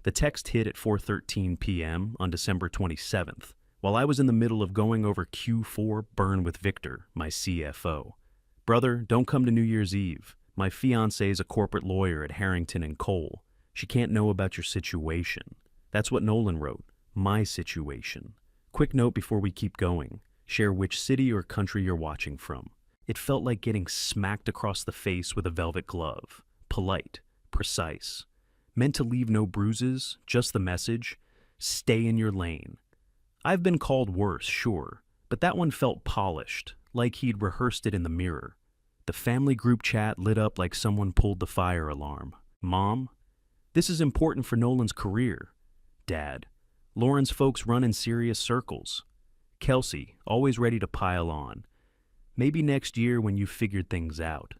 The text hit at 4:13 p.m. on December 27th, while I was in the middle of going over Q4 Burn with Victor, my CFO. Brother, don't come to New Year's Eve. My fiancée is a corporate lawyer at Harrington and Cole. She can't know about your situation. That's what Nolan wrote. My situation. Quick note before we keep going. Share which city or country you're watching from. It felt like getting smacked across the face with a velvet glove. Polite. Precise. Meant to leave no bruises, just the message. Stay in your lane. I've been called worse, sure, but that one felt polished, like he'd rehearsed it in the mirror. The family group chat lit up like someone pulled the fire alarm. Mom? This is important for Nolan's career. Dad? Lauren's folks run in serious circles. Kelsey, always ready to pile on. Maybe next year when you've figured things out.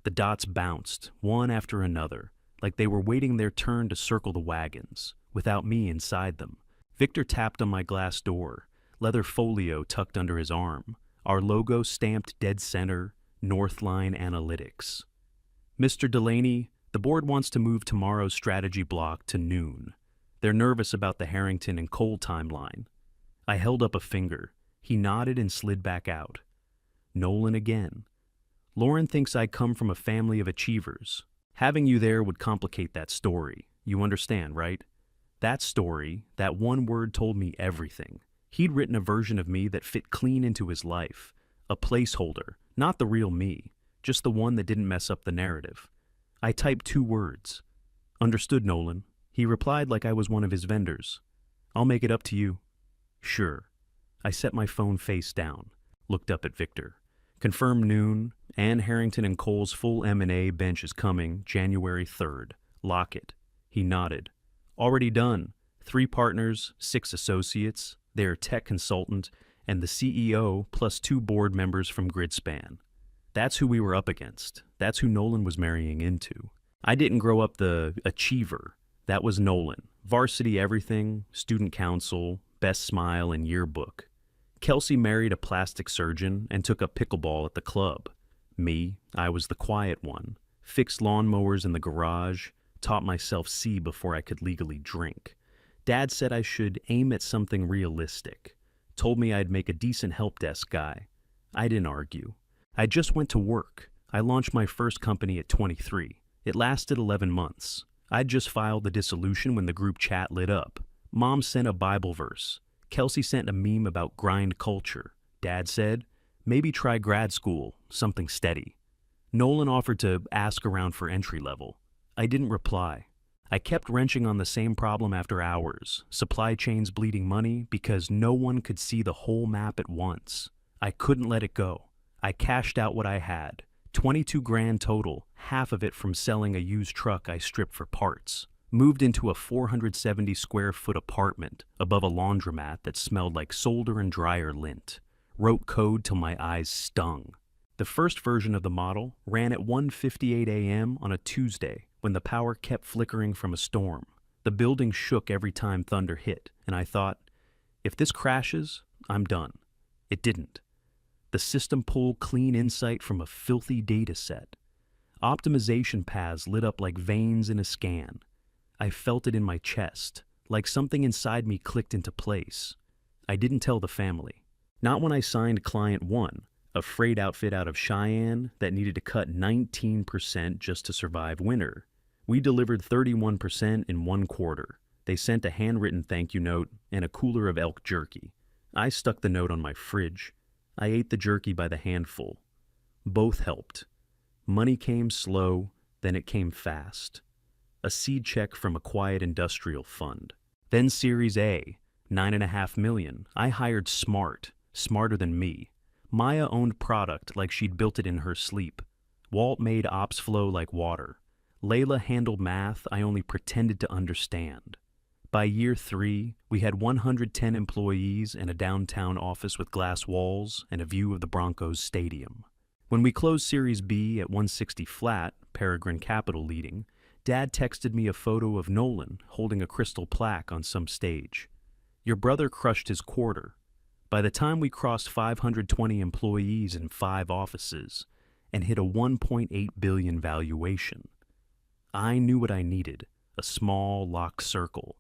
The dots bounced, one after another, like they were waiting their turn to circle the wagons, without me inside them. Victor tapped on my glass door, leather folio tucked under his arm, our logo stamped dead center, Northline Analytics. Mr. Delaney, the board wants to move tomorrow's strategy block to noon. They're nervous about the Harrington and Cole timeline. I held up a finger. He nodded and slid back out. Nolan again. Lauren thinks I come from a family of achievers. Having you there would complicate that story. You understand, right? That story, that one word told me everything. He'd written a version of me that fit clean into his life. A placeholder, not the real me, just the one that didn't mess up the narrative. I typed 2 words. Understood, Nolan. He replied like I was one of his vendors. I'll make it up to you. Sure. I set my phone face down, looked up at Victor. Confirmed noon, and Harrington and Cole's full M&A bench is coming January 3rd. Lock it. He nodded. Already done. 3 partners, 6 associates, their tech consultant, and the CEO plus 2 board members from Gridspan. That's who we were up against. That's who Nolan was marrying into. I didn't grow up the achiever. That was Nolan. Varsity everything, student council, best smile, and yearbook. Kelsey married a plastic surgeon and took up pickleball at the club. Me, I was the quiet one. Fixed lawnmowers in the garage, taught myself C before I could legally drink. Dad said I should aim at something realistic. Told me I'd make a decent help desk guy. I didn't argue. I just went to work. I launched my first company at 23. It lasted 11 months. I'd just filed the dissolution when the group chat lit up. Mom sent a Bible verse. Kelsey sent a meme about grind culture. Dad said, maybe try grad school, something steady. Nolan offered to ask around for entry level. I didn't reply. I kept wrenching on the same problem after hours, supply chains bleeding money because no one could see the whole map at once. I couldn't let it go. I cashed out what I had, 22 grand total, half of it from selling a used truck I stripped for parts. Moved into a 470 square foot apartment above a laundromat that smelled like solder and dryer lint. Wrote code till my eyes stung. The first version of the model ran at 1:58 a.m. on a Tuesday when the power kept flickering from a storm. The building shook every time thunder hit, and I thought, if this crashes, I'm done. It didn't. The system pulled clean insight from a filthy data set. Optimization paths lit up like veins in a scan. I felt it in my chest, like something inside me clicked into place. I didn't tell the family. Not when I signed Client 1, a freight outfit out of Cheyenne that needed to cut 19% just to survive winter. We delivered 31% in 1 quarter. They sent a handwritten thank you note and a cooler of elk jerky. I stuck the note on my fridge. I ate the jerky by the handful. Both helped. Money came slow, then it came fast. A seed check from a quiet industrial fund. Then Series A, $9.5 million. I hired smart, smarter than me. Maya owned product like she'd built it in her sleep. Walt made ops flow like water. Layla handled math I only pretended to understand. By year 3, we had 110 employees and a downtown office with glass walls and a view of the Broncos stadium. When we closed Series B at 160 flat, Peregrine Capital leading, Dad texted me a photo of Nolan holding a crystal plaque on some stage. Your brother crushed his quarter. By the time we crossed 520 employees in 5 offices and hit a $1.8 billion valuation, I knew what I needed, a small, locked circle.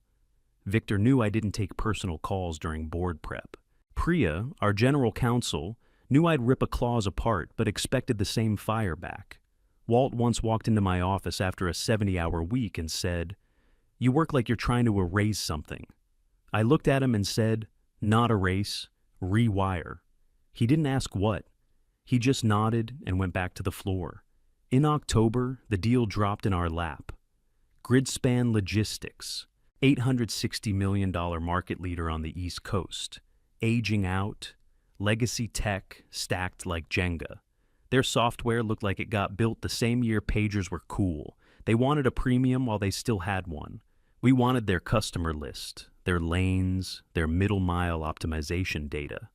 Victor knew I didn't take personal calls during board prep. Priya, our general counsel, knew I'd rip a clause apart but expected the same fire back. Walt once walked into my office after a 70-hour week and said, "You work like you're trying to erase something." I looked at him and said, "Not erase, rewire." He didn't ask what. He just nodded and went back to the floor. In October, the deal dropped in our lap. Gridspan Logistics, $860 million market leader on the East Coast, aging out, legacy tech stacked like Jenga. Their software looked like it got built the same year pagers were cool. They wanted a premium while they still had one. We wanted their customer list, their lanes, their middle-mile optimization data.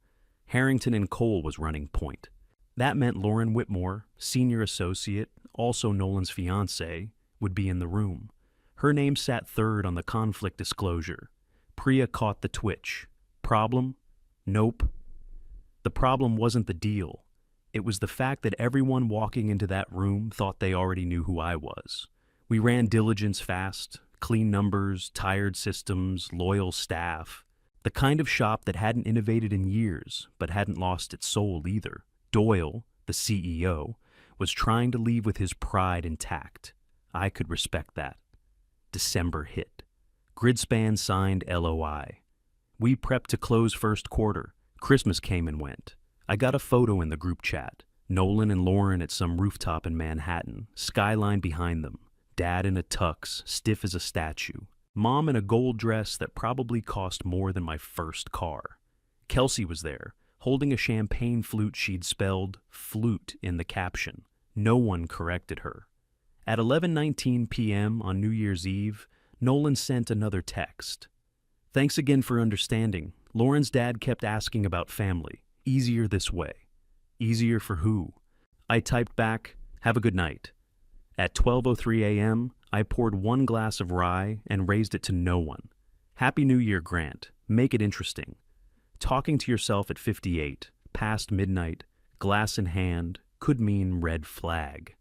Harrington and Cole was running point. That meant Lauren Whitmore, senior associate, also Nolan's fiancée, would be in the room. Her name sat third on the conflict disclosure. Priya caught the twitch. Problem? Nope. The problem wasn't the deal. It was the fact that everyone walking into that room thought they already knew who I was. We ran diligence fast, clean numbers, tired systems, loyal staff. The kind of shop that hadn't innovated in years, but hadn't lost its soul either. Doyle, the CEO, was trying to leave with his pride intact. I could respect that. December hit. Gridspan signed LOI. We prepped to close first quarter. Christmas came and went. I got a photo in the group chat. Nolan and Lauren at some rooftop in Manhattan, skyline behind them. Dad in a tux, stiff as a statue. Mom in a gold dress that probably cost more than my first car. Kelsey was there, holding a champagne flute she'd spelled flute in the caption. No one corrected her. At 11:19 p.m. on New Year's Eve, Nolan sent another text. "Thanks again for understanding. Lauren's dad kept asking about family. Easier this way." Easier for who? I typed back, "Have a good night." At 12:03 a.m., I poured one glass of rye and raised it to no one. Happy New Year, Grant. Make it interesting. Talking to yourself at 58, past midnight, glass in hand, could mean red flag.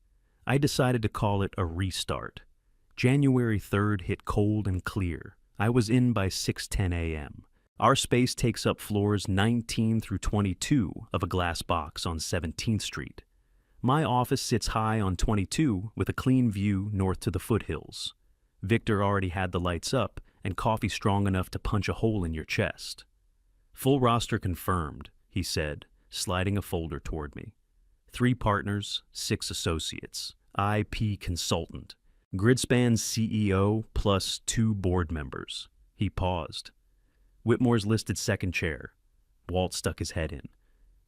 I decided to call it a restart. January 3rd hit cold and clear. I was in by 6:10 a.m. Our space takes up floors 19 through 22 of a glass box on 17th Street. My office sits high on 22 with a clean view north to the foothills. Victor already had the lights up and coffee strong enough to punch a hole in your chest. "Full roster confirmed," he said, sliding a folder toward me. 3 partners, 6 associates, IP consultant, Gridspan's CEO plus 2 board members. He paused. Whitmore's listed second chair. Walt stuck his head in.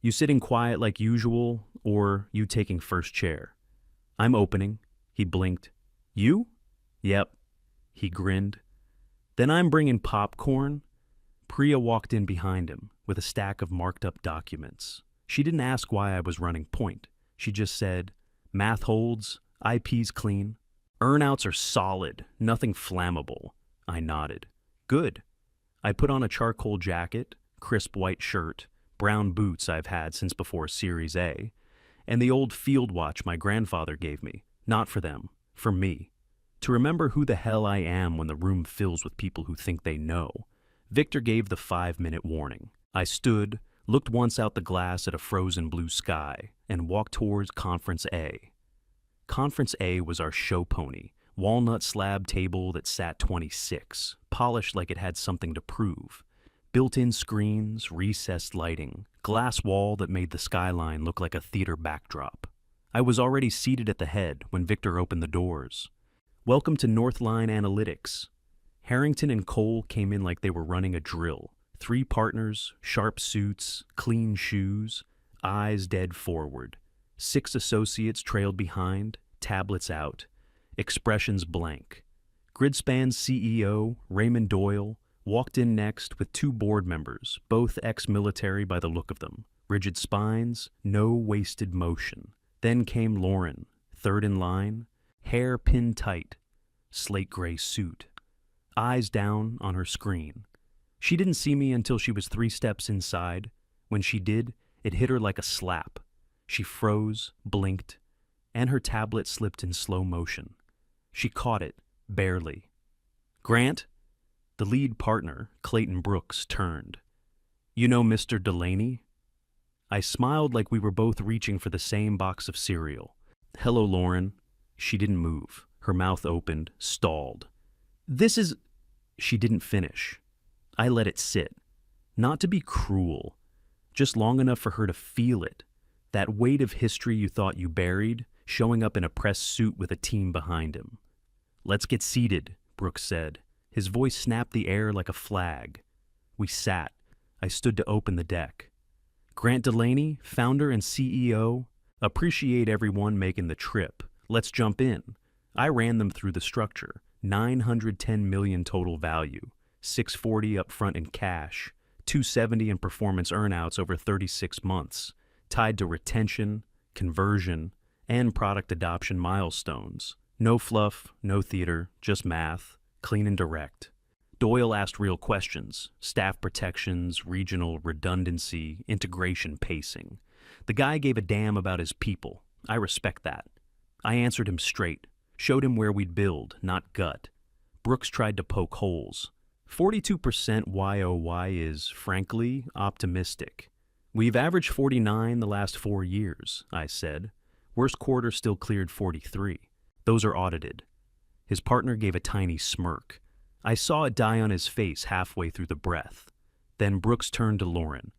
"You sitting quiet like usual, or you taking first chair?" "I'm opening." He blinked. "You?" "Yep." He grinned. "Then I'm bringing popcorn." Priya walked in behind him with a stack of marked up documents. She didn't ask why I was running point. She just said, "Math holds, IP's clean. Earnouts are solid, nothing flammable." I nodded. "Good." I put on a charcoal jacket, crisp white shirt, brown boots I've had since before Series A, and the old field watch my grandfather gave me. Not for them, for me. To remember who the hell I am when the room fills with people who think they know. Victor gave the 5-minute warning. I stood, looked once out the glass at a frozen blue sky, and walked towards Conference A. Conference A was our show pony, walnut slab table that sat 26, polished like it had something to prove. Built-in screens, recessed lighting, glass wall that made the skyline look like a theater backdrop. I was already seated at the head when Victor opened the doors. "Welcome to Northline Analytics." Harrington and Cole came in like they were running a drill. 3 partners, sharp suits, clean shoes, eyes dead forward. 6 associates trailed behind, tablets out, expressions blank. Gridspan's CEO, Raymond Doyle, walked in next with 2 board members, both ex-military by the look of them. Rigid spines, no wasted motion. Then came Lauren, third in line, hair pinned tight, slate gray suit, eyes down on her screen. She didn't see me until she was 3 steps inside. When she did, it hit her like a slap. She froze, blinked, and her tablet slipped in slow motion. She caught it, barely, Grant, the lead partner, Clayton Brooks, turned. You know Mr. Delaney? I smiled like we were both reaching for the same box of cereal. Hello, Lauren. She didn't move. Her mouth opened, stalled. This is... She didn't finish. I let it sit. Not to be cruel, just long enough for her to feel it. That weight of history you thought you buried, showing up in a press suit with a team behind him. Let's get seated, Brooks said. His voice snapped the air like a flag. We sat. I stood to open the deck. Grant Delaney, founder and CEO. Appreciate everyone making the trip. Let's jump in. I ran them through the structure. $910 million total value. $640 up front in cash. $270 in performance earnouts over 36 months, tied to retention, conversion, and product adoption milestones. No fluff, no theater, just math, clean and direct. Doyle asked real questions: staff protections, regional redundancy, integration pacing. The guy gave a damn about his people. I respect that. I answered him straight, showed him where we'd build, not gut. Brooks tried to poke holes. 42% YOY is, frankly, optimistic. We've averaged 49 the last 4 years, I said. Worst quarter still cleared 43. Those are audited. His partner gave a tiny smirk. I saw it die on his face halfway through the breath. Then Brooks turned to Lauren.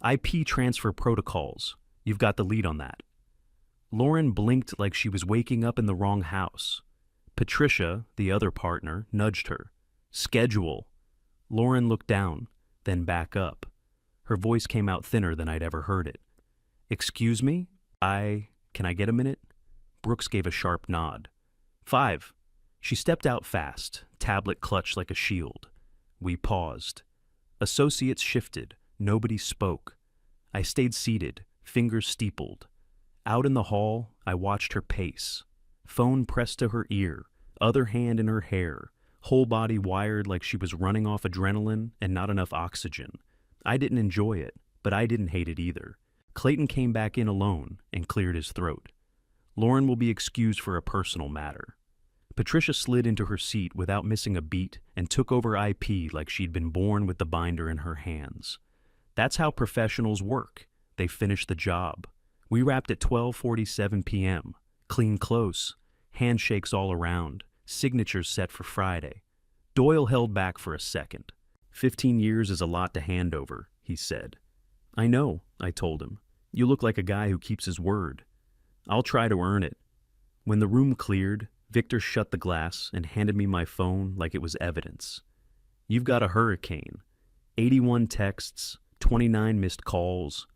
IP transfer protocols. You've got the lead on that. Lauren blinked like she was waking up in the wrong house. Patricia, the other partner, nudged her. Schedule. Lauren looked down, then back up. Her voice came out thinner than I'd ever heard it. Excuse me? Can I get a minute? Brooks gave a sharp nod. 5. She stepped out fast, tablet clutched like a shield. We paused. Associates shifted. Nobody spoke. I stayed seated, fingers steepled. Out in the hall, I watched her pace. Phone pressed to her ear, other hand in her hair, whole body wired like she was running off adrenaline and not enough oxygen. I didn't enjoy it, but I didn't hate it either. Clayton came back in alone and cleared his throat. Lauren will be excused for a personal matter. Patricia slid into her seat without missing a beat and took over IP like she'd been born with the binder in her hands. That's how professionals work. They finish the job. We wrapped at 12:47 p.m. Clean close. Handshakes all around. Signatures set for Friday. Doyle held back for a second. 15 years is a lot to hand over, he said. I know, I told him. You look like a guy who keeps his word. I'll try to earn it. When the room cleared, Victor shut the glass and handed me my phone like it was evidence. You've got a hurricane. 81 texts, 29 missed calls.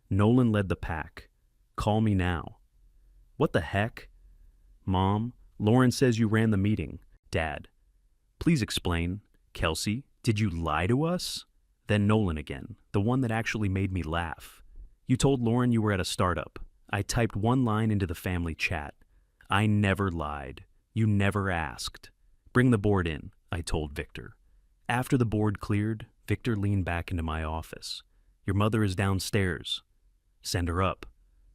Nolan led the pack. Call me now. What the heck? Mom, Lauren says you ran the meeting. Dad. Please explain. Kelsey, did you lie to us? Then Nolan again, the one that actually made me laugh. You told Lauren you were at a startup. I typed one line into the family chat. I never lied. You never asked. Bring the board in, I told Victor. After the board cleared, Victor leaned back into my office. Your mother is downstairs. Send her up.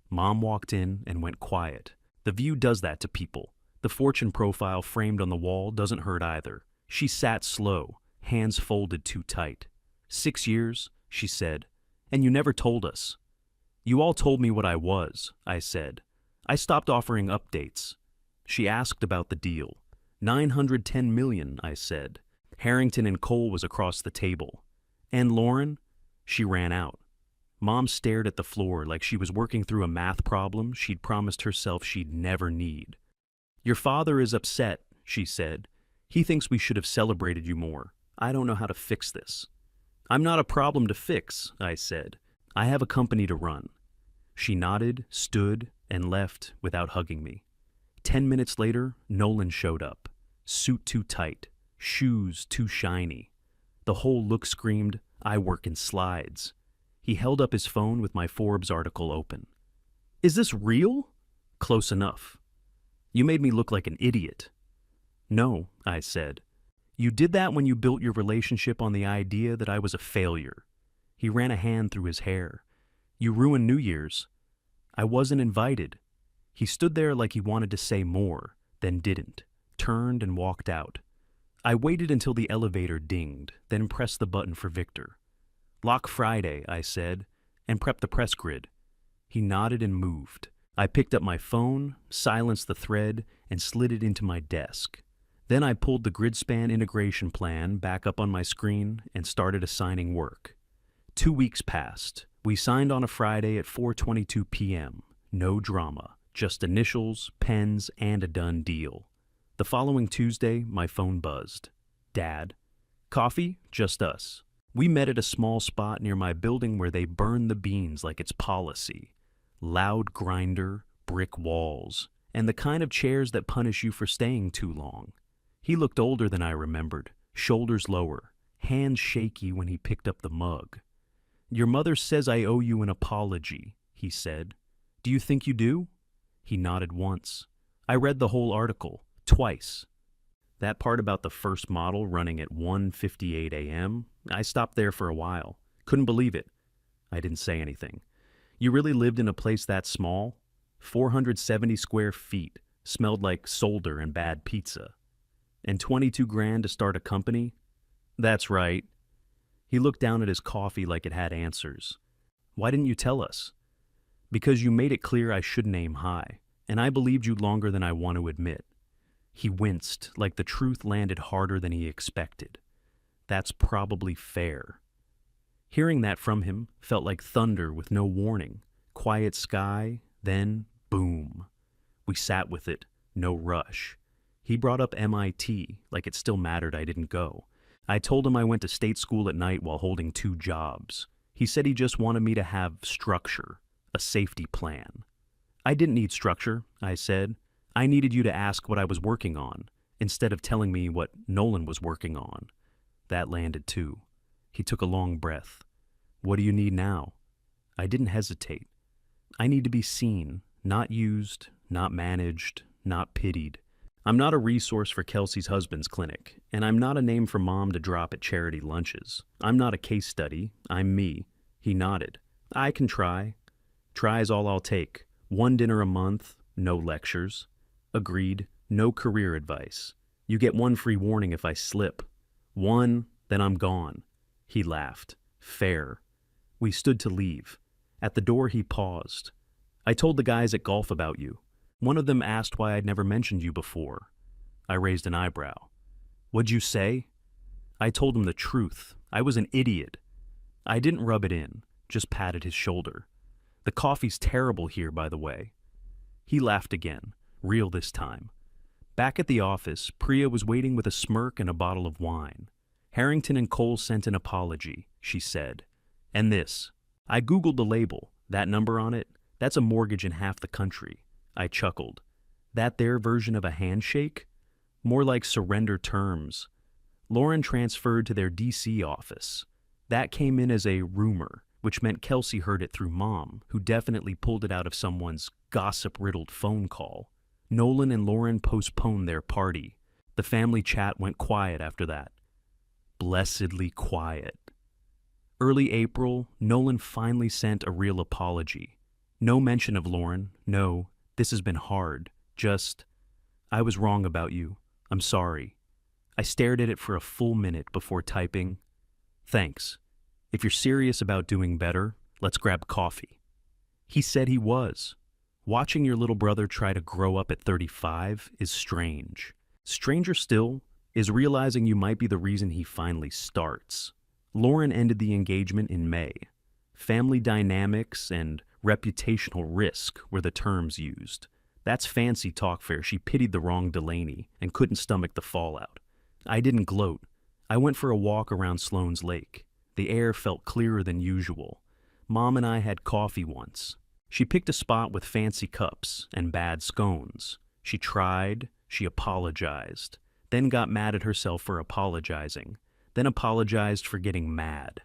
Mom walked in and went quiet. The view does that to people. The fortune profile framed on the wall doesn't hurt either. She sat slow, hands folded too tight. 6 years, she said, and you never told us. You all told me what I was, I said. I stopped offering updates. She asked about the deal. $910 million, I said. Harrington and Cole was across the table. And Lauren? She ran out. Mom stared at the floor like she was working through a math problem she'd promised herself she'd never need. Your father is upset, she said. He thinks we should have celebrated you more. I don't know how to fix this. I'm not a problem to fix, I said. I have a company to run. She nodded, stood, and left without hugging me. 10 minutes later, Nolan showed up. Suit too tight, shoes too shiny. The whole look screamed, I work in slides. He held up his phone with my Forbes article open. Is this real? Close enough. You made me look like an idiot. No, I said. You did that when you built your relationship on the idea that I was a failure. He ran a hand through his hair. You ruined New Year's. I wasn't invited. He stood there like he wanted to say more, then didn't, turned and walked out. I waited until the elevator dinged, then pressed the button for Victor. "Lock Friday," I said, "and prep the press grid." He nodded and moved. I picked up my phone, silenced the thread, and slid it into my desk. Then I pulled the GridSpan integration plan back up on my screen and started assigning work. 2 weeks passed. We signed on a Friday at 4:22 p.m. No drama, just initials, pens, and a done deal. The following Tuesday, my phone buzzed. "Dad." "Coffee?" "Just us." We met at a small spot near my building where they burn the beans like it's policy. Loud grinder, brick walls, and the kind of chairs that punish you for staying too long. He looked older than I remembered, shoulders lower, hands shaky when he picked up the mug. "Your mother says I owe you an apology," he said. "Do you think you do?" He nodded once. "I read the whole article, twice." That part about the first model running at 1:58 a.m., I stopped there for a while. Couldn't believe it. I didn't say anything. "You really lived in a place that small? 470 square feet, smelled like solder and bad pizza. And 22 grand to start a company?" "That's right." He looked down at his coffee like it had answers. "Why didn't you tell us?" "Because you made it clear I shouldn't aim high, and I believed you longer than I want to admit." He winced, like the truth landed harder than he expected. "That's probably fair." Hearing that from him felt like thunder with no warning. Quiet sky, then boom. We sat with it, no rush. He brought up MIT, like it still mattered I didn't go. I told him I went to state school at night while holding 2 jobs. He said he just wanted me to have structure, a safety plan. "I didn't need structure," I said. "I needed you to ask what I was working on, instead of telling me what Nolan was working on." That landed too. He took a long breath. "What do you need now?" I didn't hesitate. "I need to be seen, not used, not managed, not pitied. I'm not a resource for Kelsey's husband's clinic, and I'm not a name for Mom to drop at charity lunches. I'm not a case study. I'm me." He nodded. "I can try. Try is all I'll take. 1 dinner a month, no lectures." "Agreed. No career advice. You get 1 free warning if I slip. 1, then I'm gone." He laughed. "Fair." We stood to leave. At the door he paused. "I told the guys at golf about you. One of them asked why I'd never mentioned you before." I raised an eyebrow. "What'd you say?" I told him the truth. I was an idiot. I didn't rub it in, just patted his shoulder. "The coffee's terrible here, by the way." He laughed again, real this time. Back at the office, Priya was waiting with a smirk and a bottle of wine. "Harrington and Cole sent an apology," she said. "And this. I Googled the label. That number on it, that's a mortgage in half the country." I chuckled. "That their version of a handshake? More like surrender terms." Lauren transferred to their DC office. That came in as a rumor, which meant Kelsey heard it through Mom, who definitely pulled it out of someone's gossip-riddled phone call. Nolan and Lauren postponed their party. The family chat went quiet after that. Blessedly quiet. Early April, Nolan finally sent a real apology. No mention of Lauren. No, "This has been hard. Just, I was wrong about you. I'm sorry." I stared at it for a full minute before typing, "Thanks. If you're serious about doing better, let's grab coffee." He said he was. Watching your little brother try to grow up at 35 is strange. Stranger still is realizing you might be the reason he finally starts. Lauren ended the engagement in May. Family dynamics and reputational risk were the terms used. That's fancy talk fare. She pitied the wrong Delaney and couldn't stomach the fallout. I didn't gloat. I went for a walk around Sloan's Lake. The air felt clearer than usual. Mom and I had coffee once. She picked a spot with fancy cups and bad scones. She tried, she apologized, then got mad at herself for apologizing, then apologized for getting mad.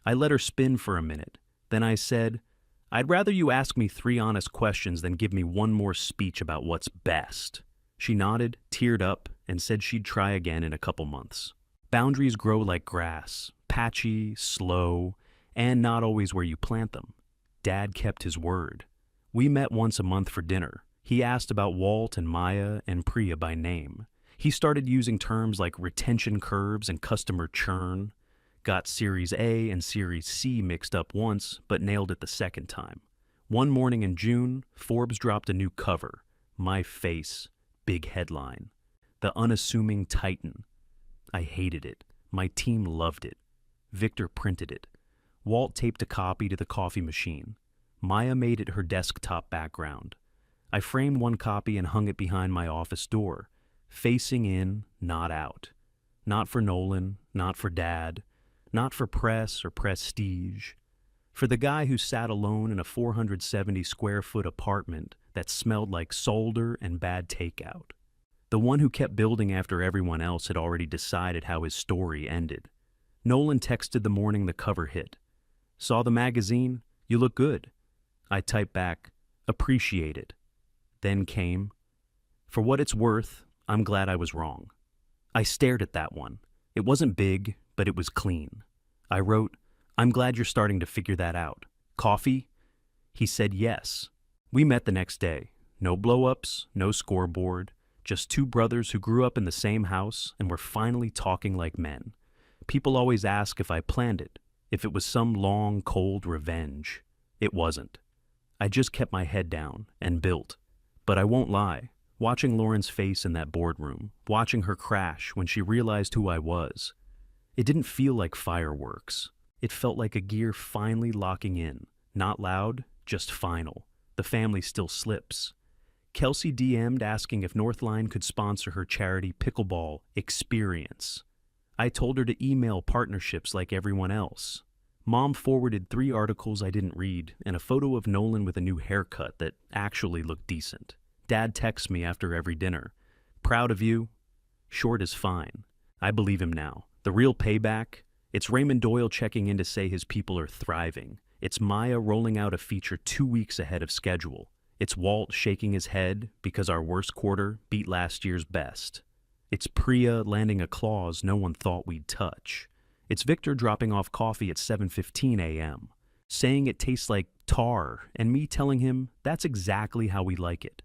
I let her spin for a minute. Then I said, "I'd rather you ask me 3 honest questions than give me 1 more speech about what's best." She nodded, teared up, and said she'd try again in a couple months. Boundaries grow like grass, patchy, slow, and not always where you plant them. Dad kept his word. We met once a month for dinner. He asked about Walt and Maya and Priya by name. He started using terms like retention curves and customer churn, got Series A and Series C mixed up once, but nailed it the second time. One morning in June, Forbes dropped a new cover. My face, big headline. The unassuming Titan. I hated it. My team loved it. Victor printed it. Walt taped a copy to the coffee machine. Maya made it her desktop background. I framed one copy and hung it behind my office door. Facing in, not out. Not for Nolan, not for Dad, not for press or prestige. For the guy who sat alone in a 470-square-foot apartment that smelled like solder and bad takeout. The one who kept building after everyone else had already decided how his story ended. Nolan texted the morning the cover hit. Saw the magazine? You look good. I typed back, appreciate it. Then came, for what it's worth, I'm glad I was wrong. I stared at that one. It wasn't big, but it was clean. I wrote, I'm glad you're starting to figure that out. Coffee? He said yes. We met the next day. No blow-ups, no scoreboard, just two brothers who grew up in the same house and were finally talking like men. People always ask if I planned it, if it was some long, cold revenge. It wasn't. I just kept my head down and built. But I won't lie. Watching Lauren's face in that boardroom, watching her crash when she realized who I was, it didn't feel like fireworks. It felt like a gear finally locking in. Not loud, just final. The family still slips. Kelsey DM'd asking if Northline could sponsor her charity pickleball experience. I told her to email partnerships like everyone else. Mom forwarded 3 articles I didn't read and a photo of Nolan with a new haircut that actually looked decent. Dad texts me after every dinner. Proud of you? Short is fine. I believe him now. The real payback? It's Raymond Doyle checking in to say his people are thriving. It's Maya rolling out a feature 2 weeks ahead of schedule. It's Walt shaking his head because our worst quarter beat last year's best. It's Priya landing a clause no one thought we'd touch. It's Victor dropping off coffee at 7:15 a.m., saying it tastes like tar, and me telling him that's exactly how we like it.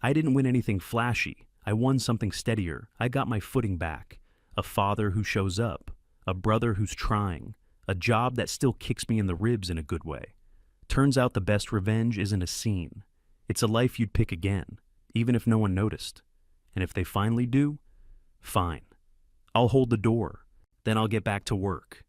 I didn't win anything flashy. I won something steadier. I got my footing back. A father who shows up. A brother who's trying. A job that still kicks me in the ribs in a good way. Turns out the best revenge isn't a scene. It's a life you'd pick again, even if no one noticed. And if they finally do, fine. I'll hold the door. Then I'll get back to work.